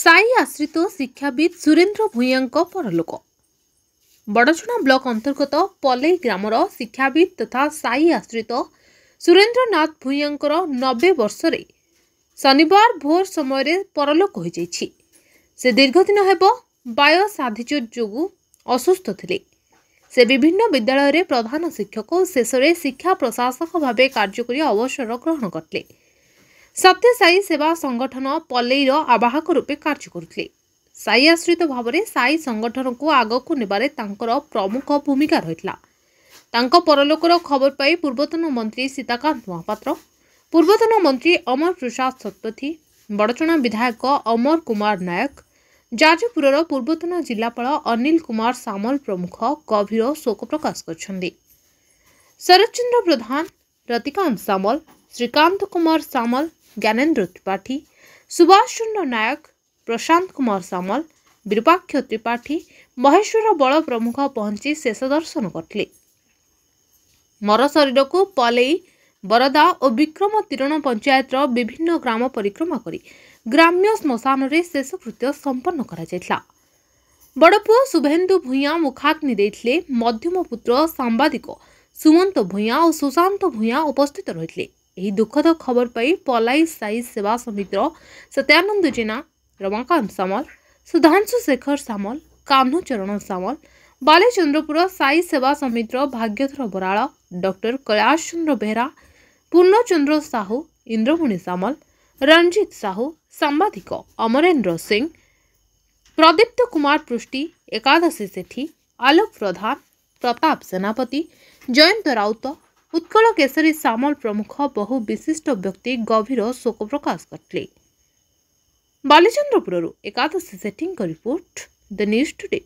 साई आश्रित शिक्षाविद सुरेन्द्र भूयां परलोक। बड़छणा ब्लॉक अंतर्गत पलई ग्रामर शिक्षाविद तथा साई आश्रित सुरेन्द्रनाथ भूयां 90 वर्ष शनिवार भोर समय परलोक हो जाइछि। से दीर्घ दिन हेब बायस आधिच्युत जोगु असुस्थ थिले। से विभिन्न विद्यालय रे प्रधान शिक्षक और शेष में शिक्षा प्रशासक भाव कार्य करी अवसर ग्रहण करते। सत्य साई सेवा संगठन पलईर आवाहक रूपे कार्य करुले। साई आश्रित भाव में साई संगठन को आगक नेबारे तांकर प्रमुख भूमिका रही। परलोकर खबर पाई पूर्वतन मंत्री सीताकांत महापात्र, पूर्वतन मंत्री अमर प्रसाद शतपथी, बड़चणा विधायक अमर कुमार नायक, जाजपुर पूर्वतन जिलापाल अनिल कुमार सामल प्रमुख गभीर शोक प्रकाश कर शरतचंद्र प्रधान, रतिकांत सामल, श्रीकांत कुमार सामल, ज्ञानेन्द्र त्रिपाठी, सुभाष चंद्र नायक, प्रशांत कुमार सामल, विरूपाक्ष त्रिपाठी, महेश्वर बल प्रमुख पहुंची शेष दर्शन करते। मर शरीर को पलई, बरदा और विक्रम तीरण पंचायत विभिन्न ग्राम परिक्रमा करी ग्राम्य श्मशान रे शेषकृत्य संपन्न करा। बड़पुओ शुभेन्दु भूयां मुखाग्नि देथिले। मध्यम पुत्र सांबादिक सुमंत भूयां और सुशांत भूयां उपस्थित रहिथिले। एही दुखद खबर पाई पलाई साई सेवा समितिर सत्यानंद जेना, रमाकांत सामल, सुधांशु शेखर सामल, कान्हचरण सामल, बालेचंद्रपुर साई सेवा समितिर भाग्यधर बराळ, डॉक्टर कैलाश चंद्र बेहरा, पूर्णचंद्र साहू, इंद्रमणि सामल, रंजित साहू, सांबादिक अमरेन्द्र सिंह, प्रदीप्त कुमार पृष्टि, एकादशी सेठी, आलोक प्रधान, प्रताप सेनापति, जयंत राउत, उत्कल केसरी सामल प्रमुख बहु विशिष्ट व्यक्ति गभीर शोक प्रकाश करते। बालेचंद्रपुर एकादशी सेठी रिपोर्ट, द न्यूज टुडे।